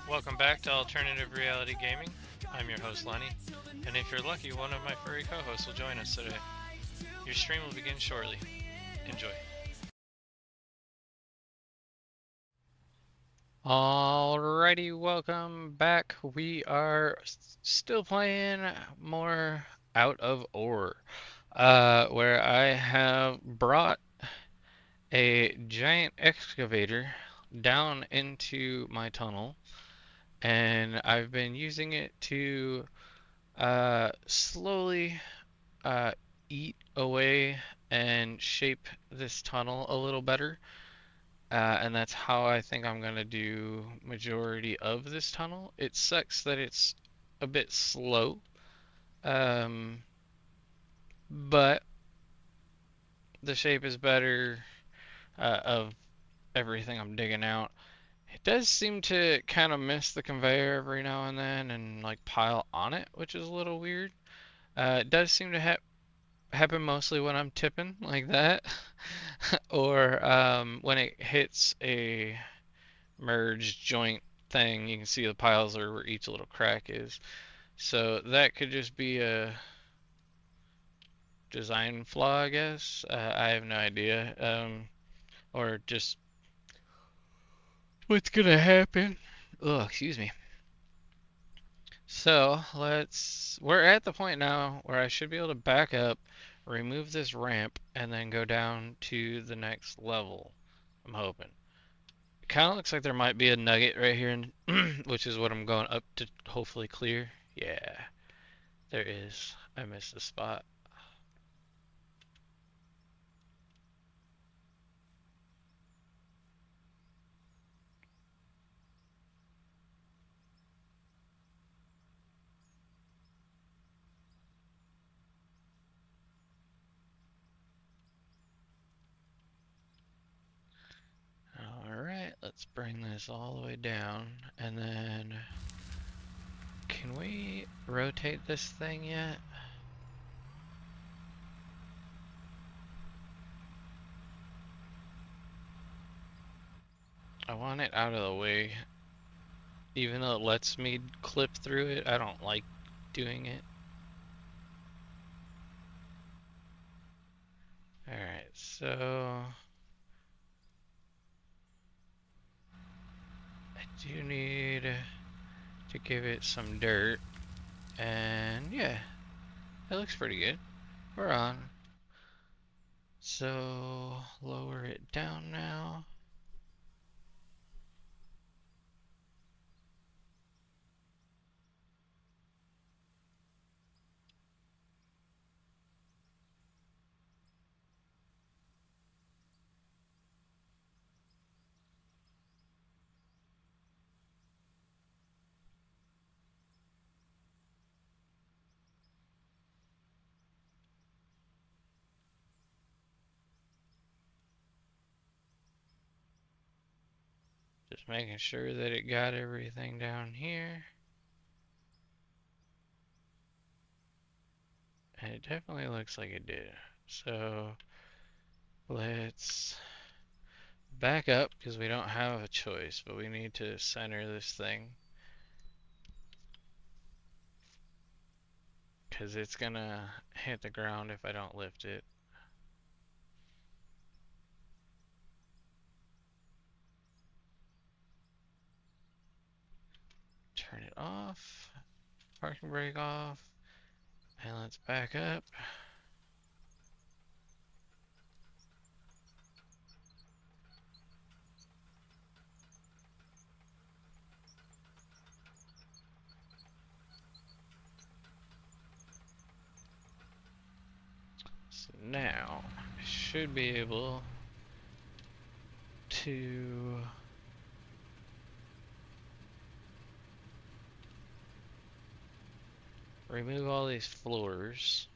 Welcome back to Alternative Reality Gaming. I'm your host Lenny, and if you're lucky, one of my furry co-hosts will join us today. Your stream will begin shortly. Enjoy. Alrighty, welcome back. We are still playing more Out of Ore, where I have brought a giant excavator down into my tunnel, and I've been using it to slowly eat away and shape this tunnel a little better. And that's how I think I'm gonna do majority of this tunnel. It sucks that it's a bit slow, but the shape is better of everything I'm digging out. It does seem to kind of miss the conveyor every now and then and like pile on it, which is a little weird. It does seem to happen mostly when I'm tipping like that, or when it hits a merge joint thing. You can see the piles are where each little crack is. So that could just be a design flaw, I guess. I have no idea. Or just what's gonna happen. Oh, excuse me. So we're at the point now where I should be able to back up, remove this ramp, and then go down to the next level. I'm hoping. It kind of looks like there might be a nugget right here, which is what I'm going up to hopefully clear. Yeah, there is. I missed the spot. Alright, let's bring this all the way down, and then can we rotate this thing yet? I want it out of the way. Even though it lets me clip through it, I don't like doing it. Alright, so I do need to give it some dirt, and yeah, it looks pretty good. We're on. So lower it down now. Just making sure that it got everything down here. And it definitely looks like it did. So let's back up because we don't have a choice, but we need to center this thing because it's gonna hit the ground if I don't lift it. Turn it off, parking brake off, and let's back up. So now I should be able to remove all these floors.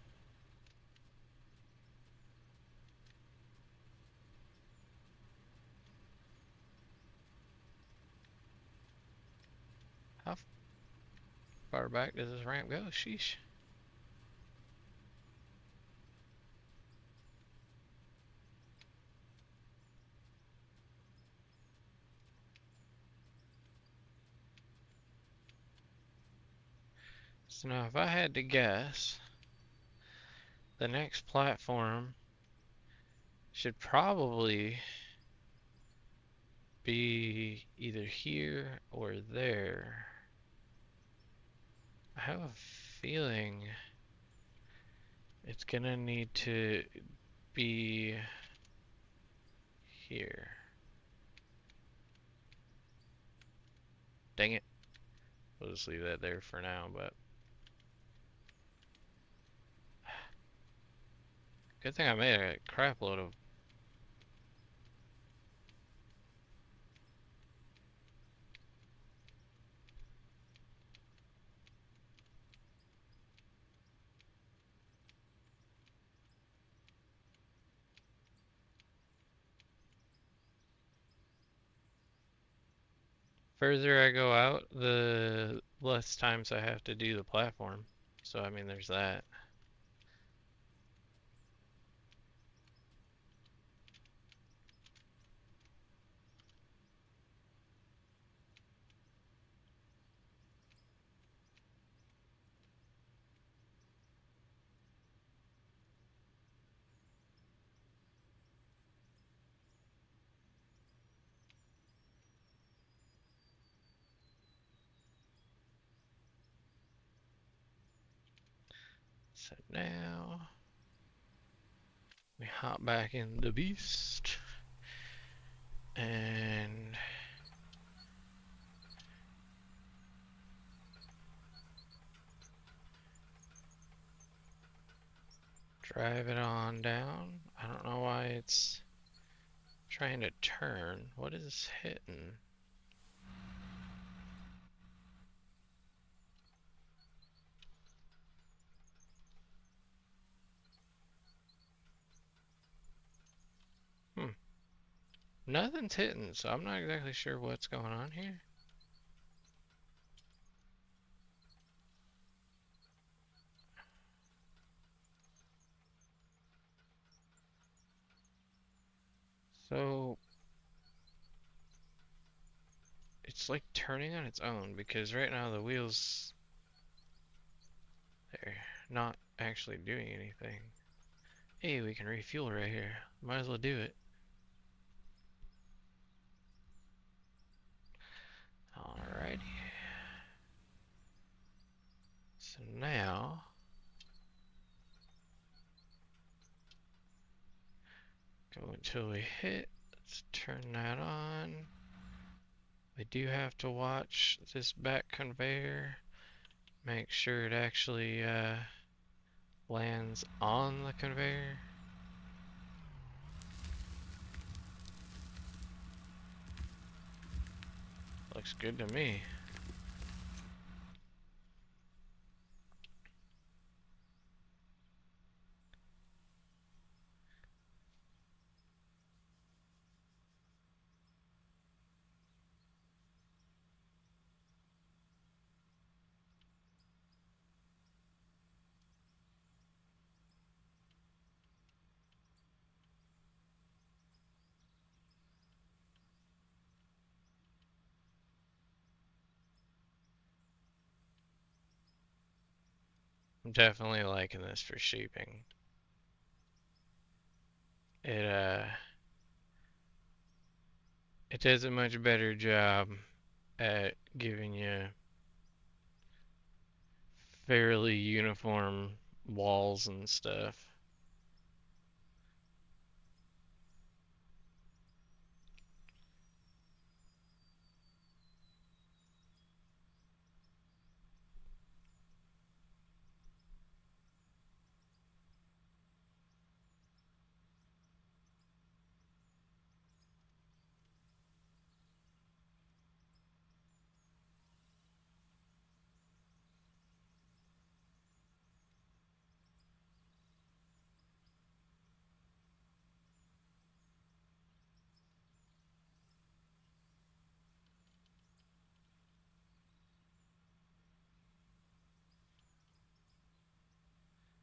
How far back does this ramp go? Sheesh. So now if I had to guess, the next platform should probably be either here or there. I have a feeling it's gonna need to be here. Dang it. We'll just leave that there for now, but good thing I made a crap load of. Further I go out, the less times I have to do the platform. So I mean there's that. So now we hop back in the beast and drive it on down. I don't know why it's trying to turn. What is hitting? Hmm. Nothing's hitting, so I'm not exactly sure what's going on here. So it's like turning on its own because right now the wheels, they're not actually doing anything. Hey, we can refuel right here. Might as well do it. Alrighty. So now, go until we hit. Let's turn that on. We do have to watch this back conveyor. Make sure it actually lands on the conveyor. Looks good to me. I'm definitely liking this for shaping. It it does a much better job at giving you fairly uniform walls and stuff.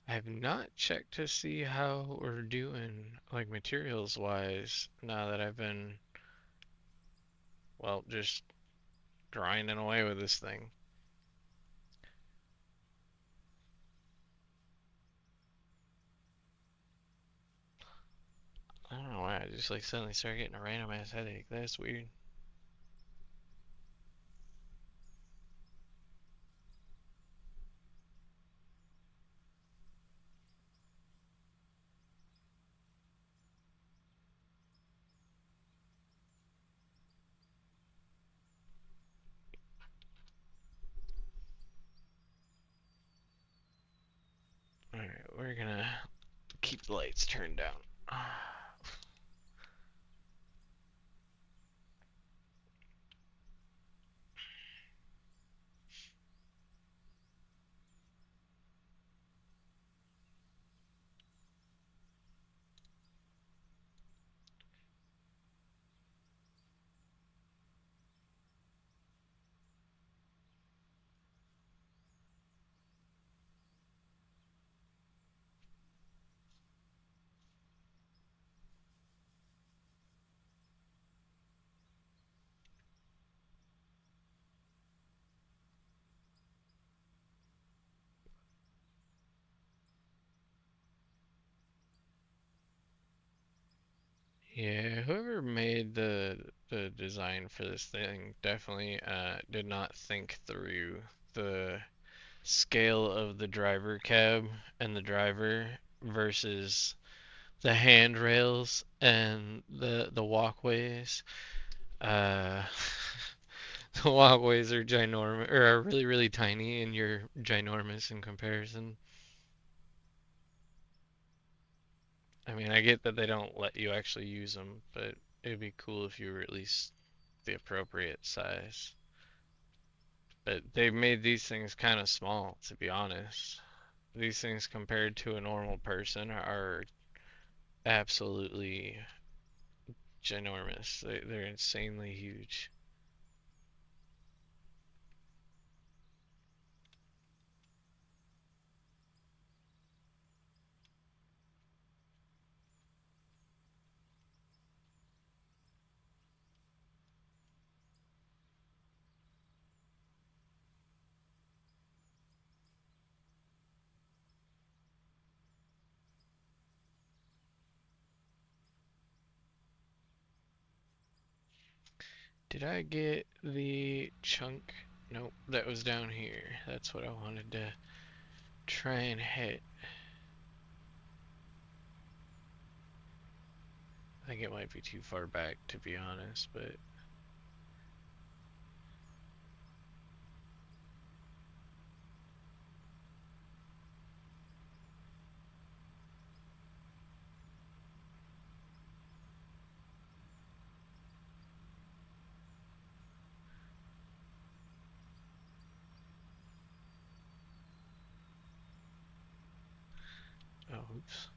I have not checked to see how we're doing, like materials wise, now that I've been, well, just grinding away with this thing. just like suddenly started getting a random ass headache. That's weird. Alright, we're gonna keep the lights turned down. Yeah, whoever made the design for this thing definitely did not think through the scale of the driver cab and the driver versus the handrails and the walkways. Uh, the walkways are ginormous, or are really really tiny, and you're ginormous in comparison. I mean, I get that they don't let you actually use them, but it'd be cool if you were at least the appropriate size. But they've made these things kind of small, to be honest. These things compared to a normal person are absolutely ginormous. They're insanely huge. Did I get the chunk? Nope, that was down here. That's what I wanted to try and hit. I think it might be too far back to be honest, but oh, oops.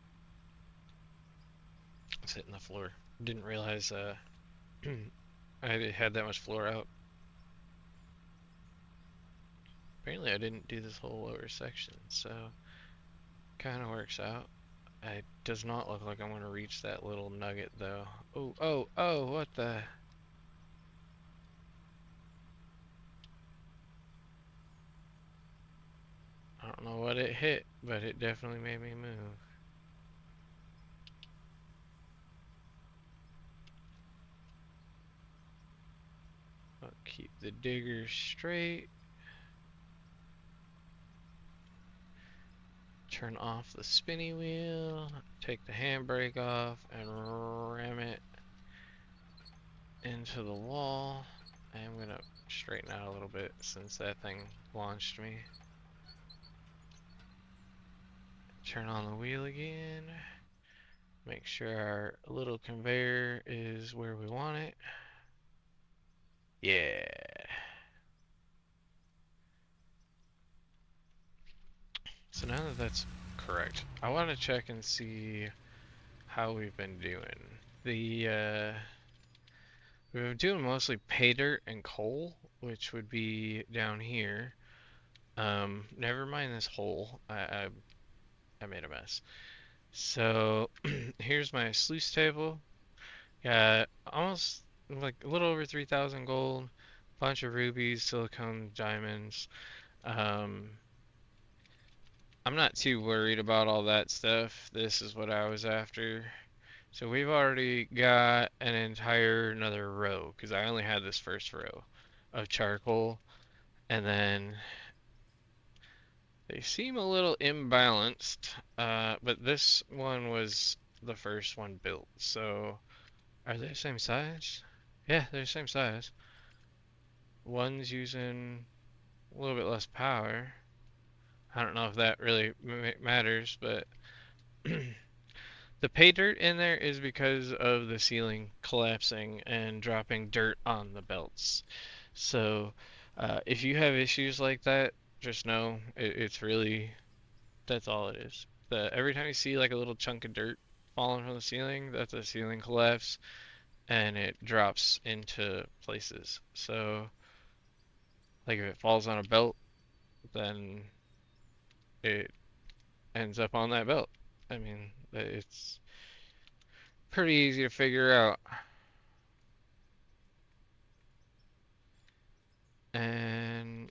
It's hitting the floor. Didn't realize I had that much floor out. Apparently I didn't do this whole lower section, so kind of works out. It does not look like I'm going to reach that little nugget though. Oh, oh, oh, what the? I don't know what it hit, but it definitely made me move. I'll keep the digger straight. Turn off the spinny wheel. Take the handbrake off and ram it into the wall. I'm going to straighten out a little bit since that thing launched me. Turn on the wheel again. Make sure our little conveyor is where we want it. Yeah. So now that that's correct, I want to check and see how we've been doing. We've been doing mostly pay dirt and coal, which would be down here. Never mind this hole. I made a mess. So here's my sluice table. Got almost like a little over 3,000 gold, bunch of rubies, silicone diamonds. Um, I'm not too worried about all that stuff. This is what I was after. So we've already got an entire another row because I only had this first row of charcoal, and then they seem a little imbalanced, but this one was the first one built. So are they the same size? Yeah, they're the same size. One's using a little bit less power. I don't know if that really matters, but the pay dirt in there is because of the ceiling collapsing and dropping dirt on the belts. So if you have issues like that, just know it's really that's all it is. Every time you see like a little chunk of dirt falling from the ceiling, that's a ceiling collapse and it drops into places. So like if it falls on a belt, then it ends up on that belt. I mean, it's pretty easy to figure out. And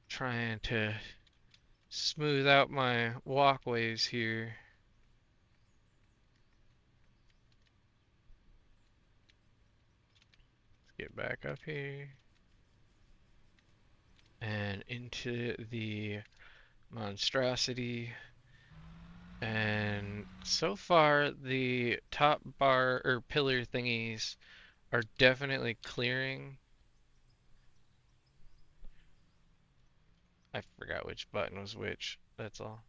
trying to smooth out my walkways here. Let's get back up here and into the monstrosity. And so far, the top bar or pillar thingies are definitely clearing. I forgot which button was which, that's all.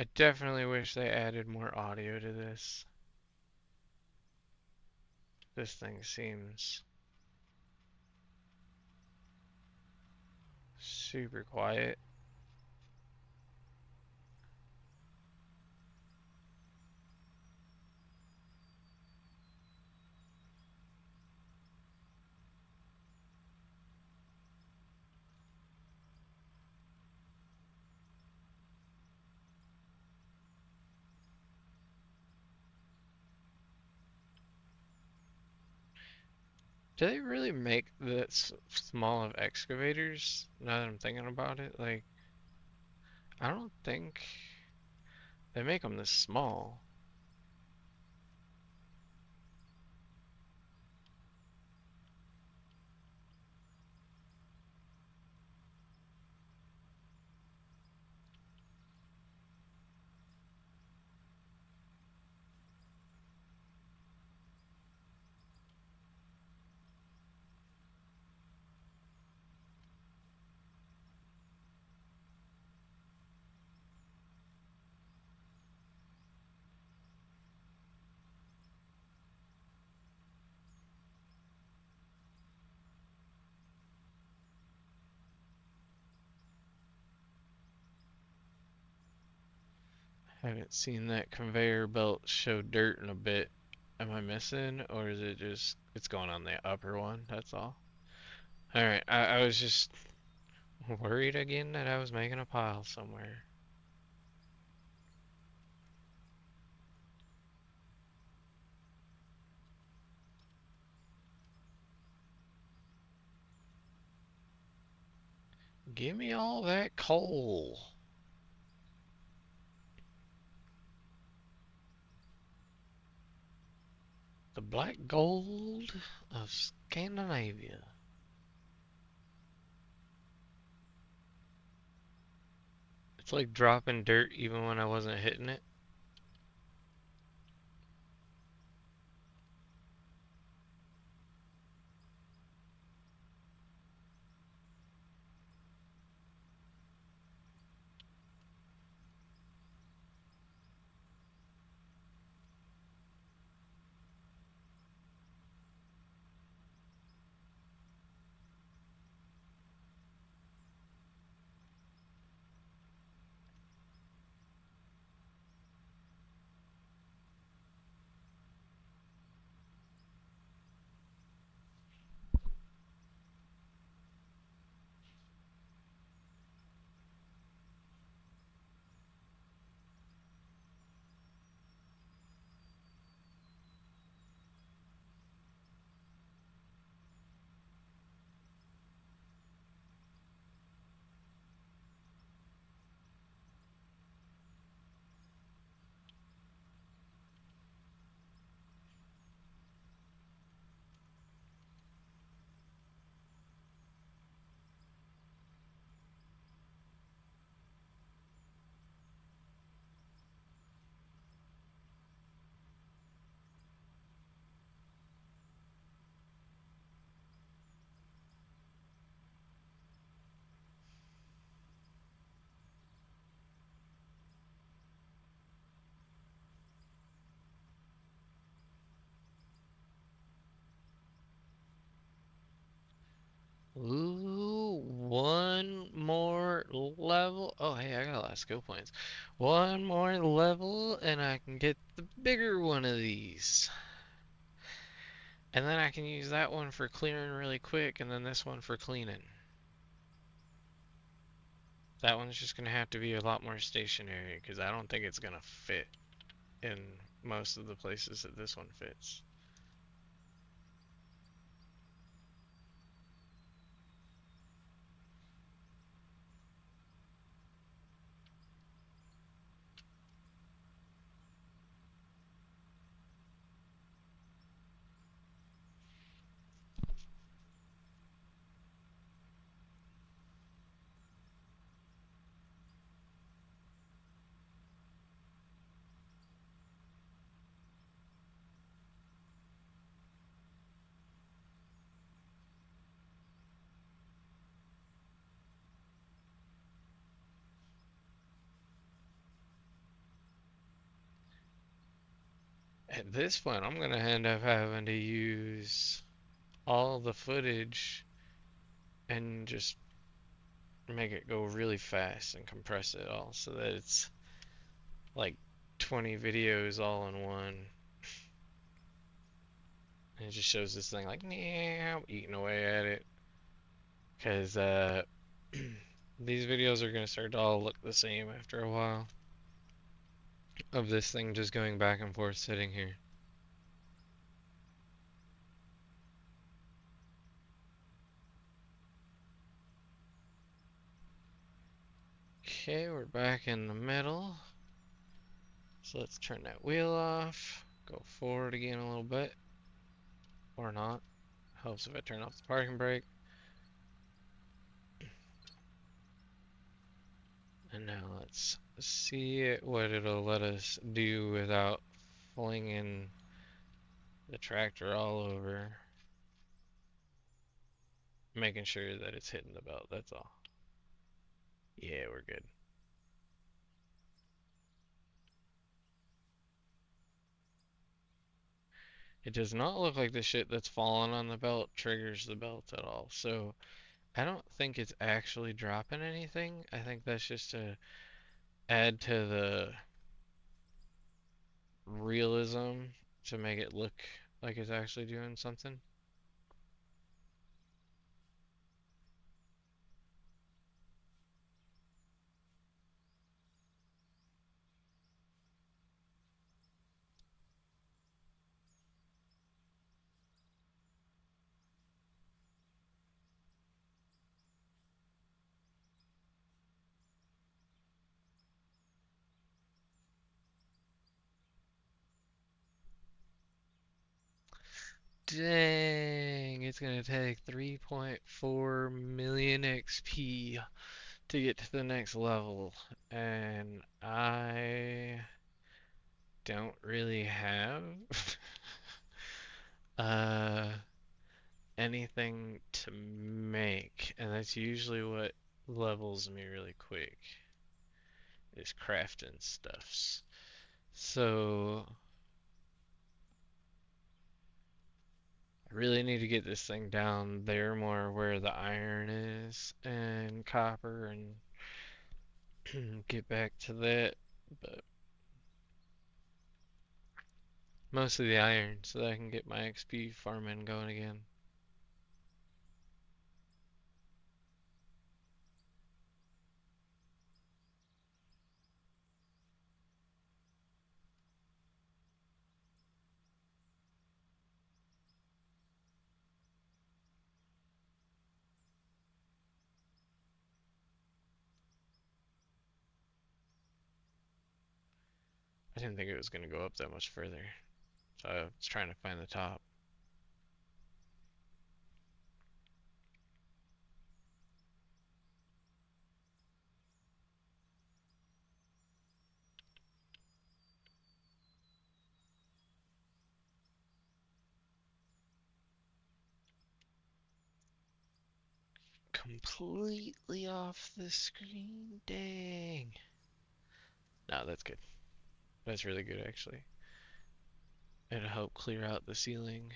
I definitely wish they added more audio to this. This thing seems super quiet. Do they really make this small of excavators? Now that I'm thinking about it, like, I don't think they make them this small. Haven't seen that conveyor belt show dirt in a bit. Am I missing, or is it just it's going on the upper one? That's all. All right, I was just worried again that I was making a pile somewhere. Give me all that coal. The black gold of Scandinavia. It's like dropping dirt even when I wasn't hitting it. more level. Oh, hey, I got a lot of skill points. One more level, and I can get the bigger one of these. And then I can use that one for clearing really quick, and then this one for cleaning. That one's just going to have to be a lot more stationary, because I don't think it's going to fit in most of the places that this one fits. At this point, I'm going to end up having to use all the footage and just make it go really fast and compress it all so that it's like 20 videos all in one. And it just shows this thing like, meow, eating away at it. Because these videos are going to start to all look the same after a while of this thing just going back and forth sitting here. Okay, we're back in the middle. So let's turn that wheel off. Go forward again a little bit. Or not. Helps if I turn off the parking brake. And now let's see what it'll let us do without flinging the tractor all over. Making sure that it's hitting the belt, that's all. Yeah, we're good. It does not look like the shit that's fallen on the belt triggers the belt at all. So I don't think it's actually dropping anything. I think that's just to add to the realism to make it look like it's actually doing something. Dang, it's gonna take 3.4 million XP to get to the next level, and I don't really have uh anything to make, and that's usually what levels me really quick is crafting stuffs. So I really need to get this thing down there more where the iron is and copper and get back to that, but mostly the iron so that I can get my XP farming going again. I didn't think it was going to go up that much further, so I was trying to find the top. Completely off the screen, dang. No, that's good. That's really good actually. It'll help clear out the ceiling.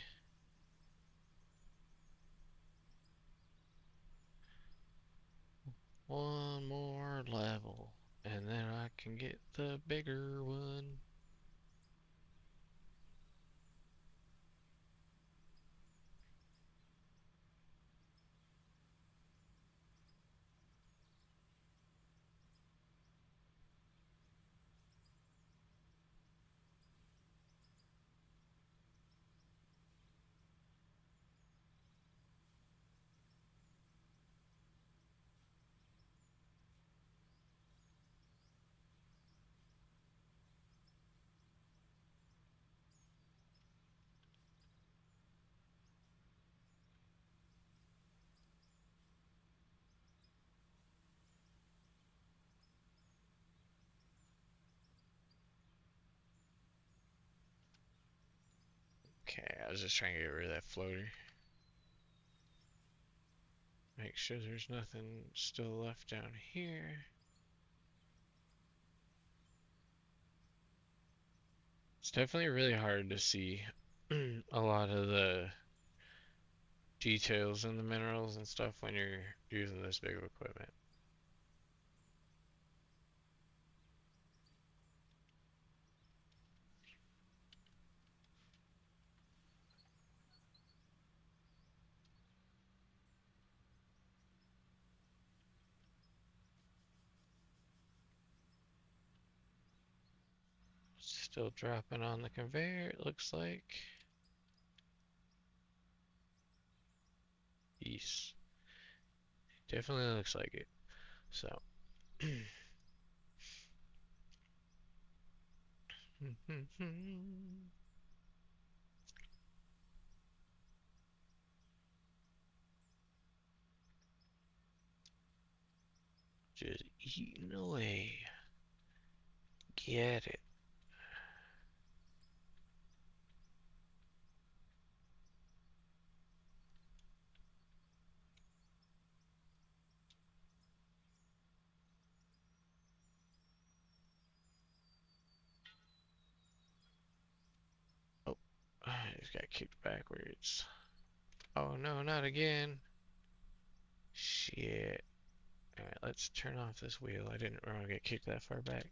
One more level, and then I can get the bigger one. Okay, I was just trying to get rid of that floater. Make sure there's nothing still left down here. It's definitely really hard to see a lot of the details in the minerals and stuff when you're using this big of equipment. Still dropping on the conveyor, it looks like. Yes. Definitely looks like it. So. Just eating away. Get it. Oh, I just got kicked backwards. Oh no, not again. Shit. Alright, let's turn off this wheel. I didn't want to get kicked that far back.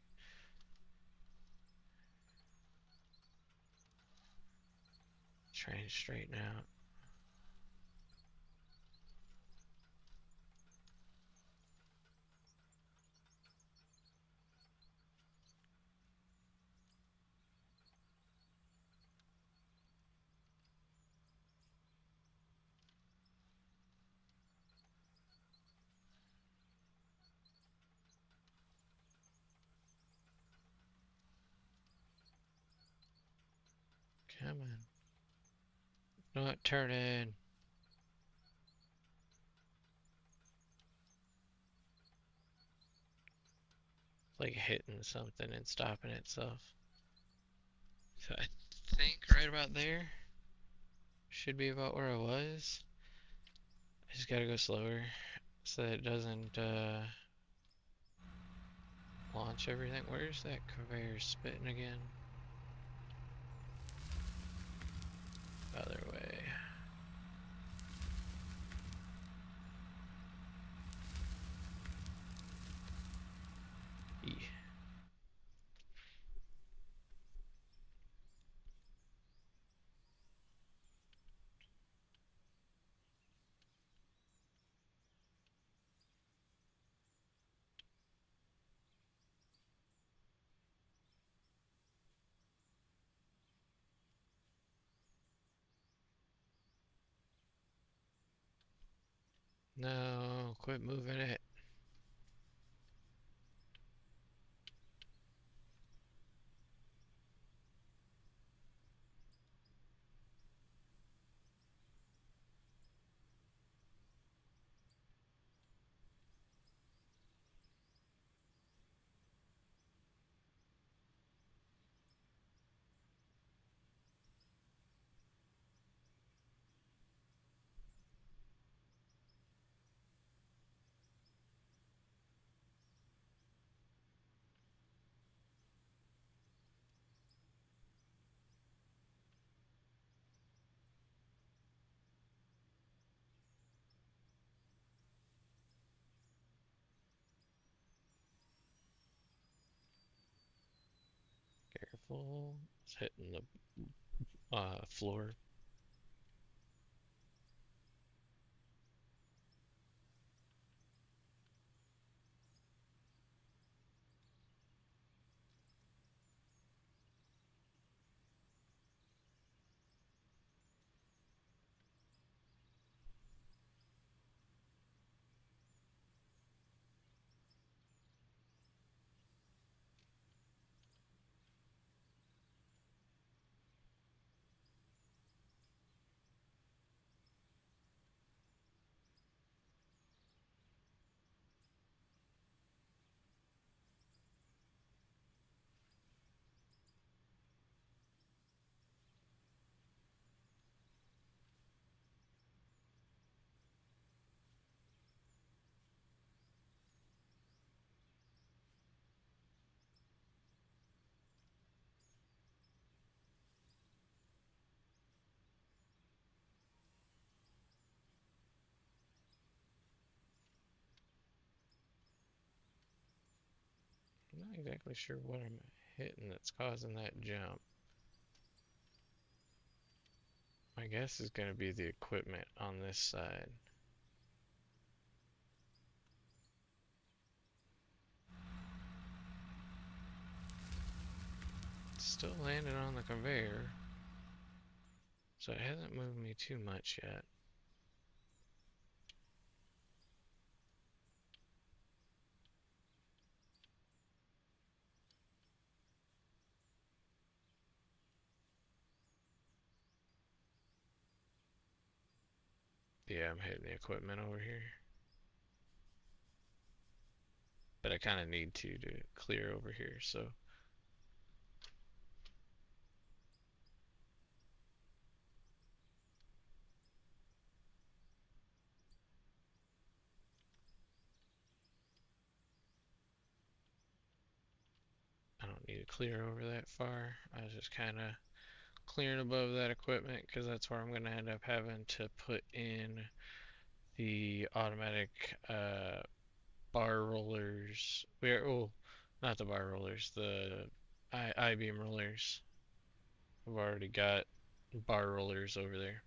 Try and straighten out. Come on. Not turning. It's like hitting something and stopping itself. So I think right about there should be about where I was. I just gotta go slower so that it doesn't launch everything. Where's that conveyor spitting again? Other way. E. No, quit moving it. careful. It's hitting the floor. I'm not exactly sure what I'm hitting that's causing that jump. My guess is going to be the equipment on this side. It's still landing on the conveyor, so it hasn't moved me too much yet. Yeah, I'm hitting the equipment over here. But I kind of need to clear over here, so I don't need to clear over that far. I was just kind of clearing above that equipment because that's where I'm going to end up having to put in the automatic bar rollers. Oh, not the bar rollers, the I-beam rollers. I've already got bar rollers over there.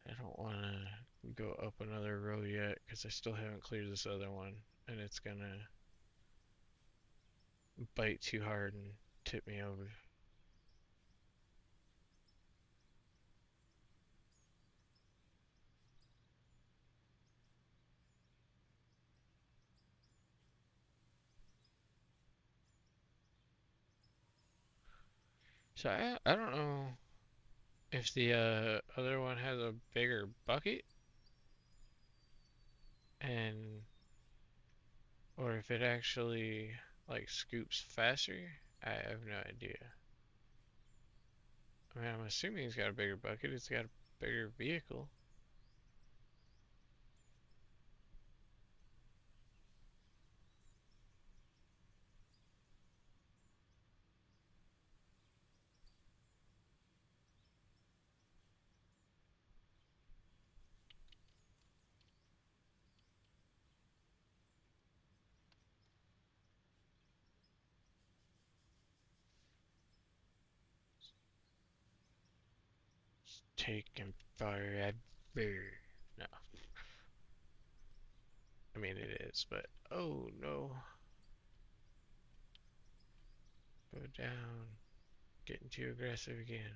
I don't want to go up another row yet because I still haven't cleared this other one, and it's gonna bite too hard and tip me over. So I don't know if the other one has a bigger bucket and or if it actually like scoops faster. I have no idea. I mean, I'm assuming it's got a bigger bucket. It's got a bigger vehicle. It's taking forever. No, I mean it is, but oh no. Go down. Getting too aggressive again.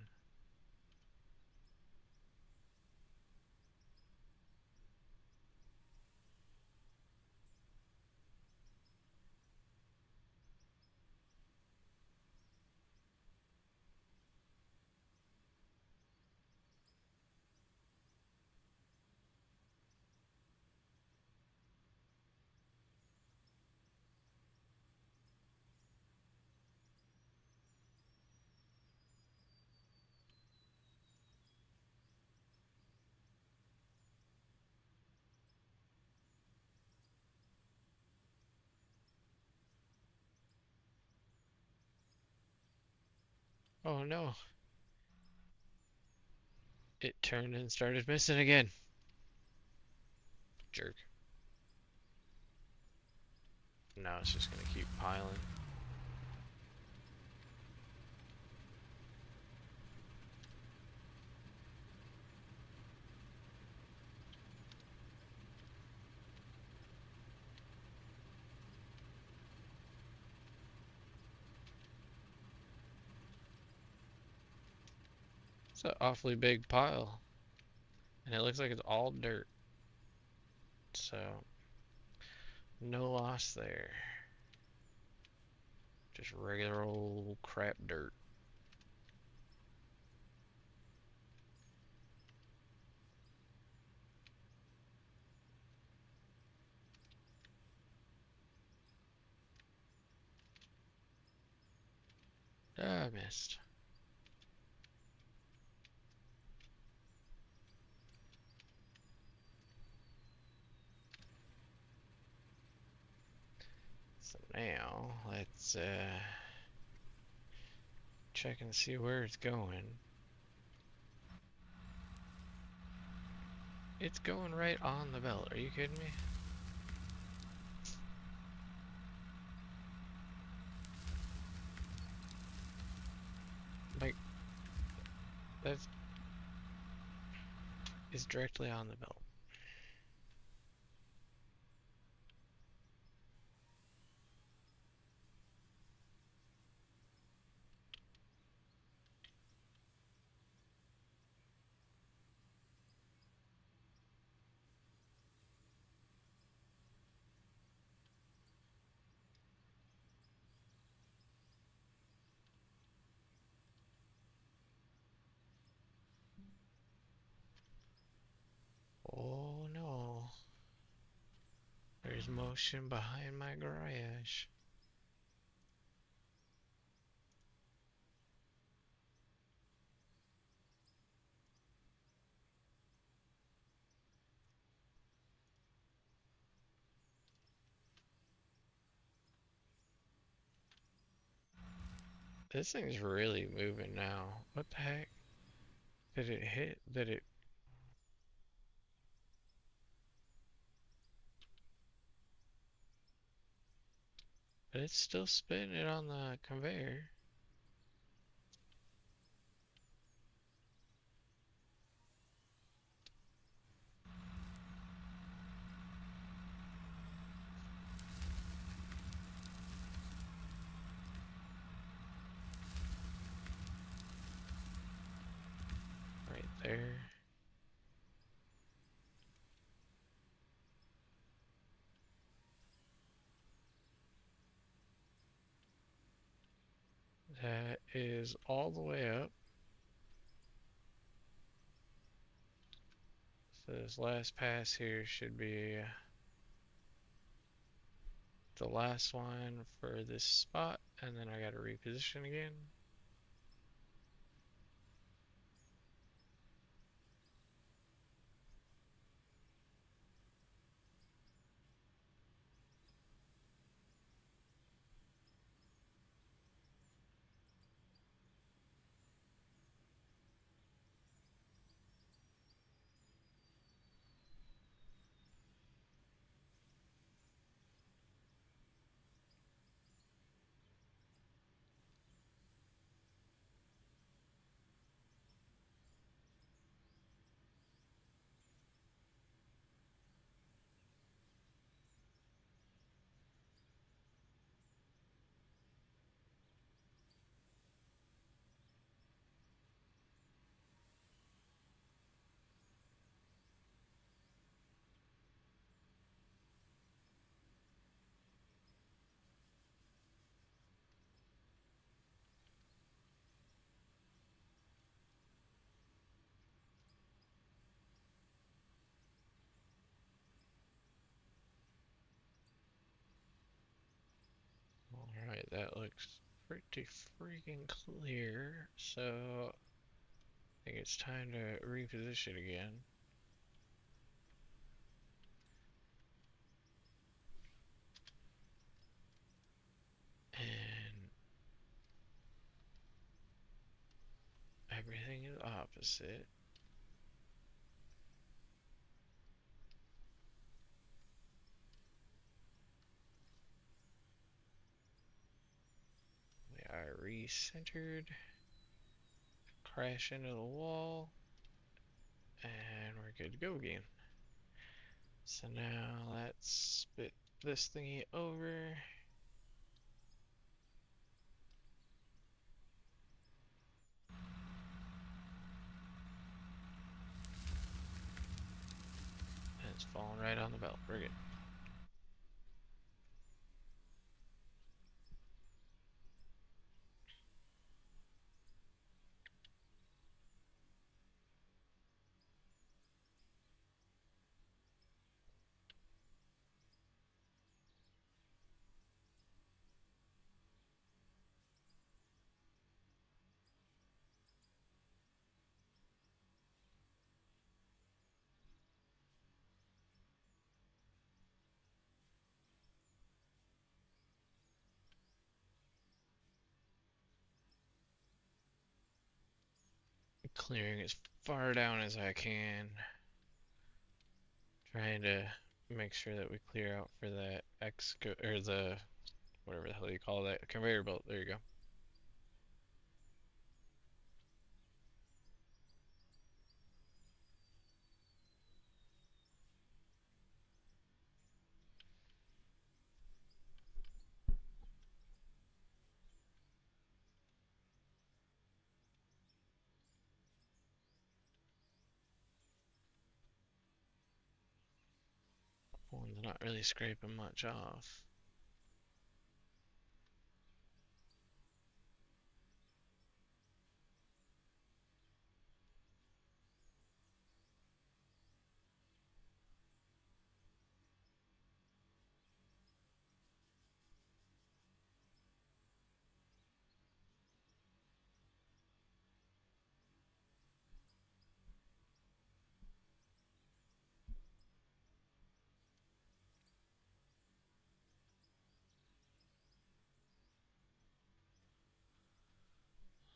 Oh no. It turned and started missing again. Jerk. Now it's just gonna keep piling. It's an awfully big pile. And it looks like it's all dirt. So, no loss there. Just regular old crap dirt. Ah, I missed. So now, let's check and see where it's going. It's going right on the belt. Are you kidding me? Like, that's is directly on the belt. Oh no. There's motion behind my garage. This thing's really moving now. What the heck? Did it hit? Did it? But it's still spinning it on the conveyor. Right there. That is all the way up. So this last pass here should be the last one for this spot, and then I gotta reposition again. Alright, that looks pretty freaking clear. So I think it's time to reposition again. And opposite. We are recentered. Crash into the wall. And we're good to go again. So now let's spit this thingy over. And it's falling right on the belt. We're good. Clearing as far down as I can. Trying to make sure that we clear out for that or the whatever the hell you call that conveyor belt. There you go. One's not really scraping much off.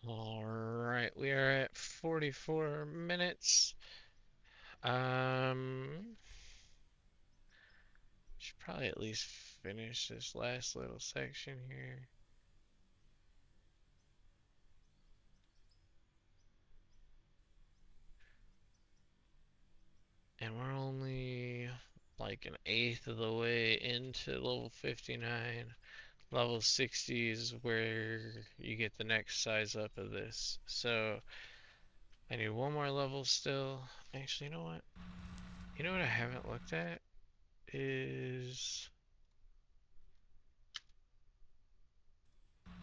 Alright, we are at 44 minutes. Should probably at least finish this last little section here. And we're only like an eighth of the way into level 59. Level 60 is where you get the next size up of this. So I need one more level still. Actually, you know what? You know what I haven't looked at is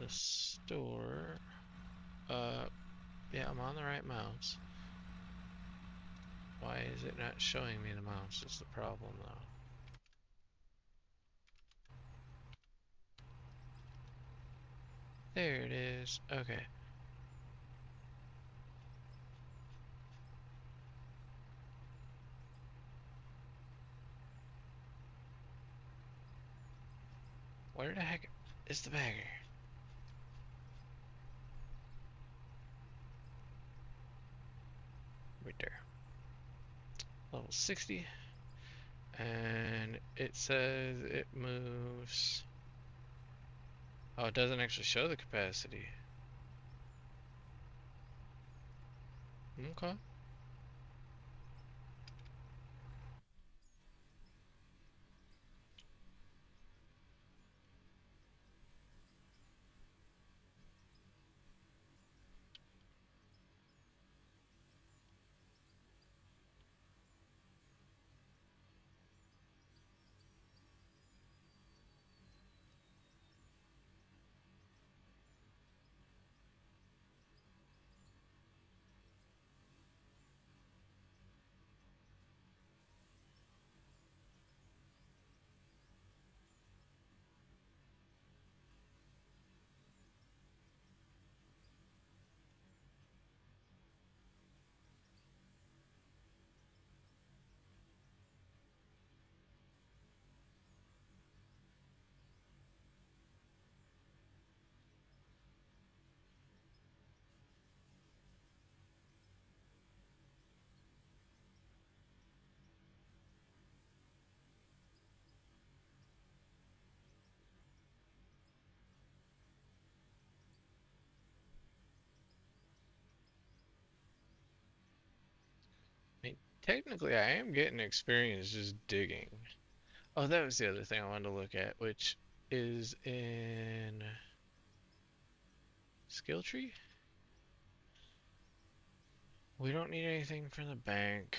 the store. Yeah, I'm on the right mouse. Why is it not showing me the mouse is the problem though. There it is. Okay. Where the heck is the bagger? Right there. Level 60. And it says it moves. Oh, it doesn't actually show the capacity. Okay. Technically, I am getting experience just digging. Oh, that was the other thing I wanted to look at, which is in skill tree. We don't need anything from the bank.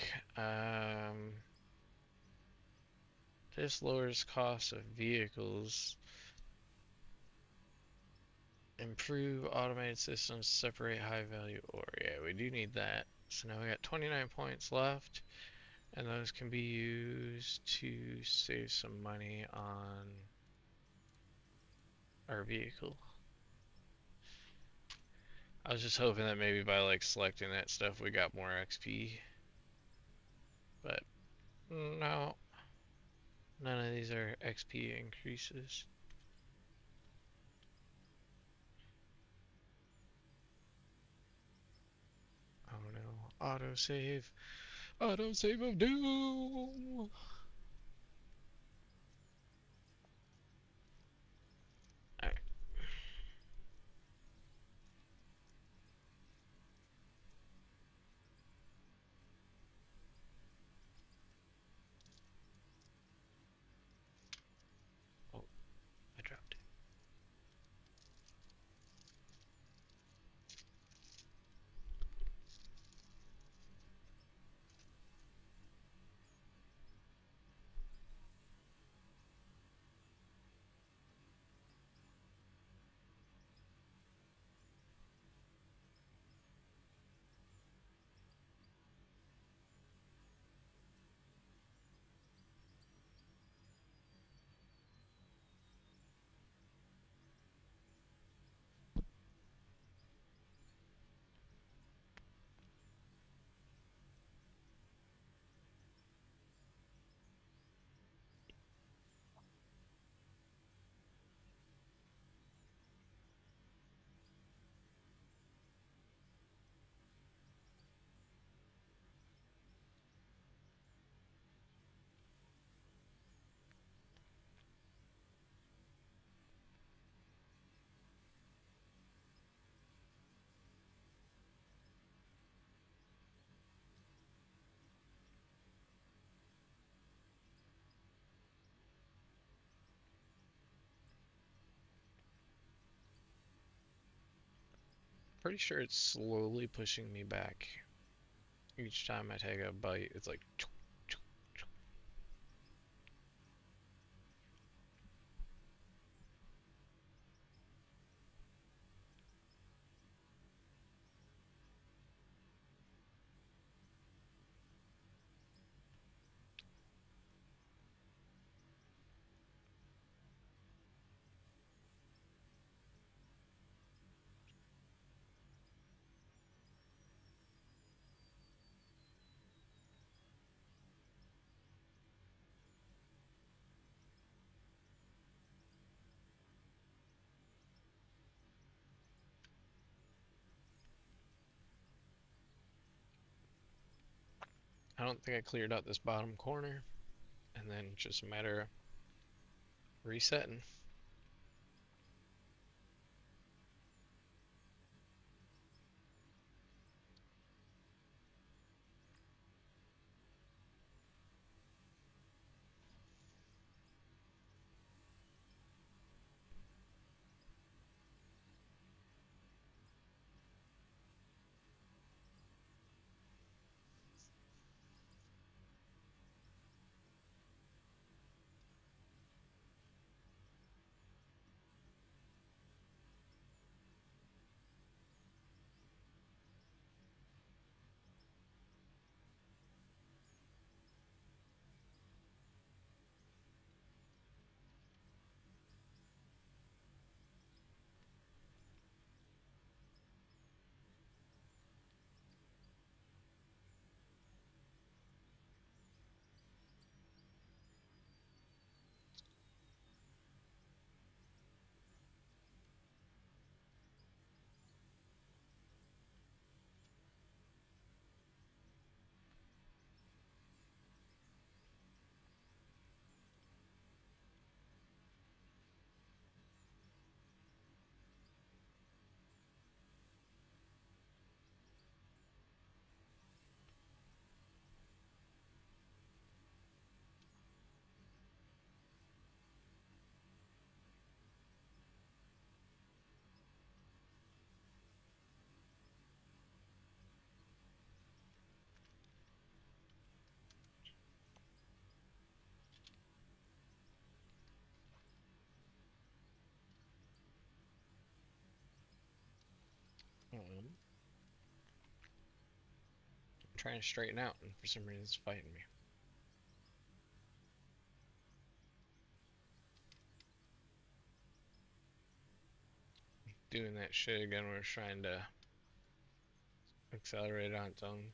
This lowers cost of vehicles. Improve automated systems, separate high value ore. Yeah, we do need that. So now we got 29 points left, and those can be used to save some money on our vehicle. I was just hoping that maybe by like selecting that stuff we got more XP, but no, none of these are XP increases. Oh no, autosave, autosave of doom. Alright, oh, I dropped it. Pretty sure it's slowly pushing me back. Each time I take a bite, it's like. I don't think I cleared out this bottom corner, and then just a matter of resetting. trying to straighten out, and for some reason it's fighting me. Doing that shit again where it's trying to accelerate on its own.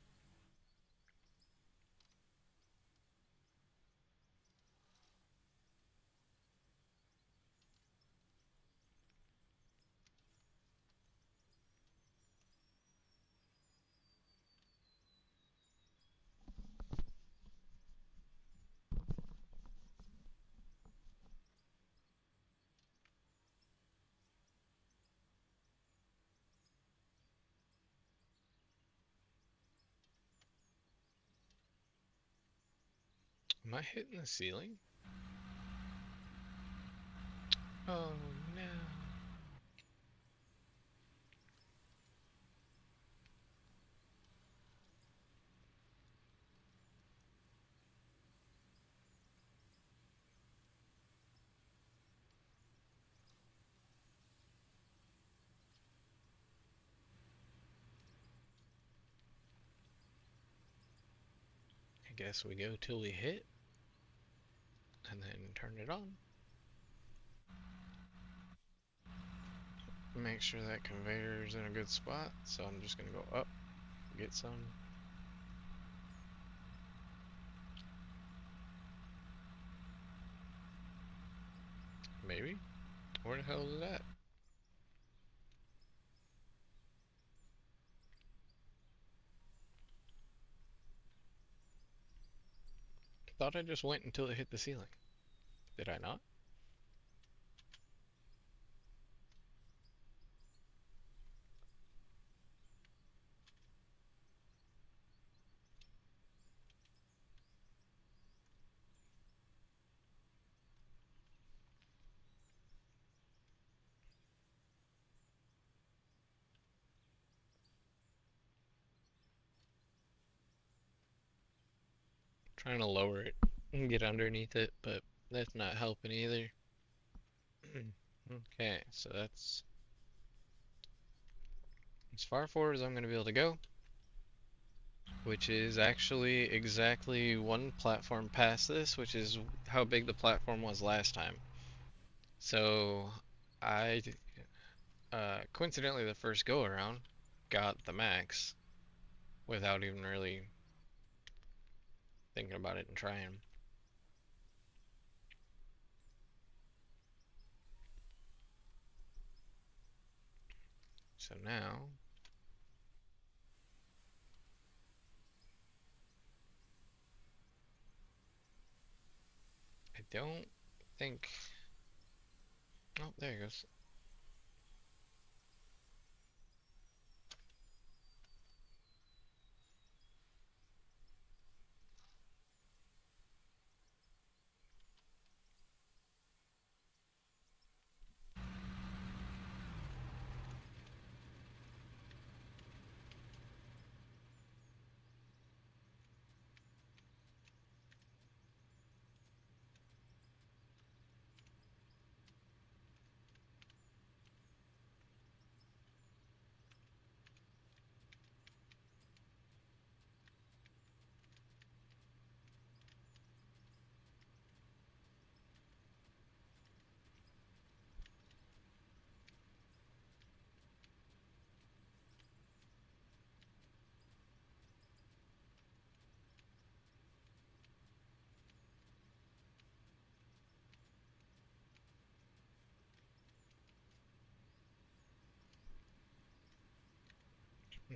Am I hitting the ceiling? Oh no. I guess we go till we hit and then turn it on. Make sure that conveyor is in a good spot, so I'm just gonna go up, get some. Maybe? Where the hell is that? Thought I just went until it hit the ceiling. Did I not? Trying to lower it and get underneath it, but that's not helping either. Okay, so that's as far forward as I'm going to be able to go, which is actually exactly one platform past this, which is how big the platform was last time. So I, coincidentally, the first go around got the max without even really thinking about it and trying. So now I don't think. Oh, there it goes.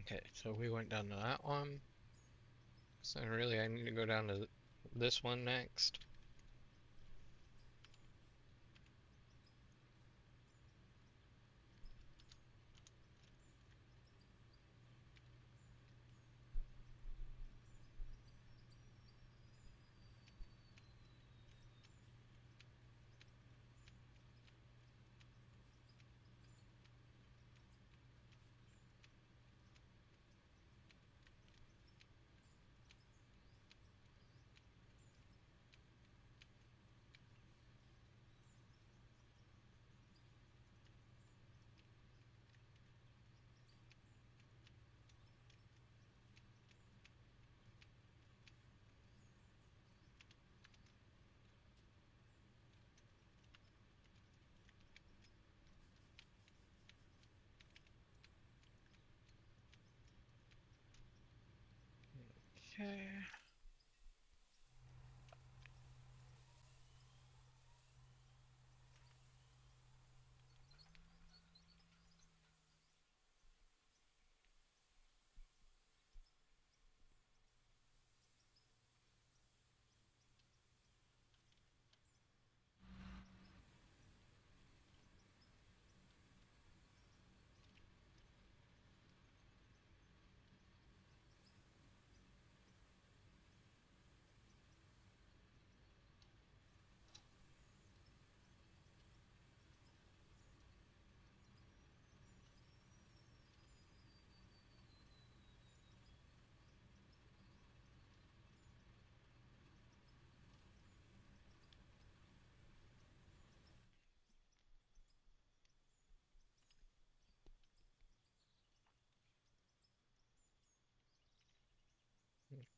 Okay, so we went down to that one. So really I need to go down to this one next. Okay.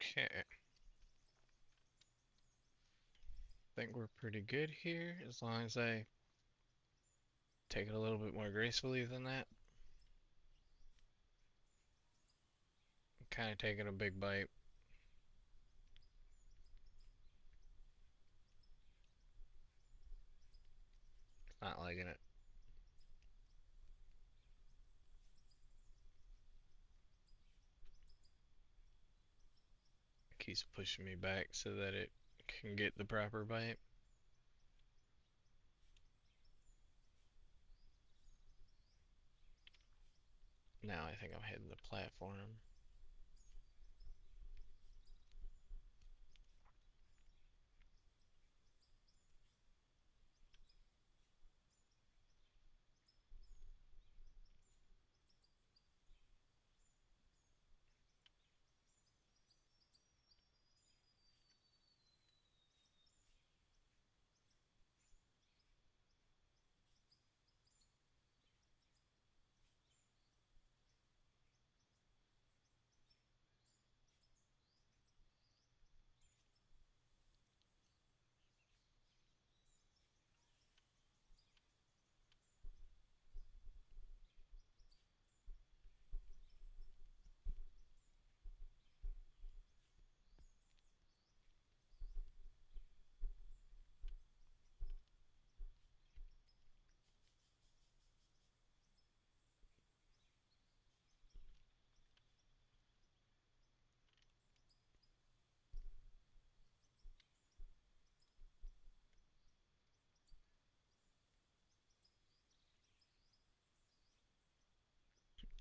Okay. Think we're pretty good here as long as I take it a little bit more gracefully than that. I'm kind of taking a big bite. Not liking it. It keeps pushing me back so that it can get the proper bite. Now I think I'm hitting the platform.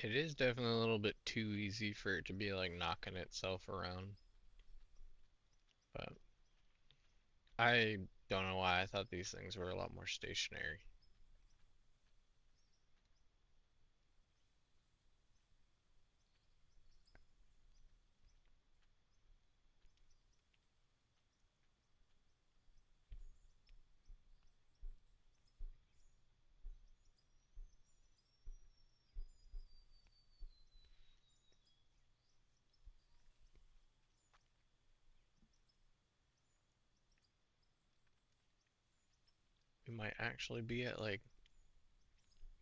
It is definitely a little bit too easy for it to be like knocking itself around. But I don't know why I thought these things were a lot more stationary. We might actually be at like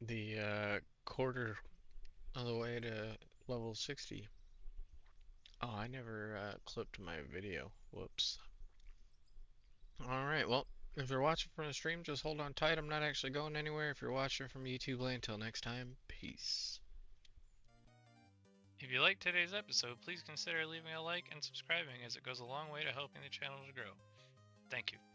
the quarter of the way to level 60. Oh, I never clipped my video. Whoops. Alright, well, if you're watching from the stream, just hold on tight. I'm not actually going anywhere. If you're watching from YouTube, until next time, peace. If you liked today's episode, please consider leaving a like and subscribing as it goes a long way to helping the channel to grow. Thank you.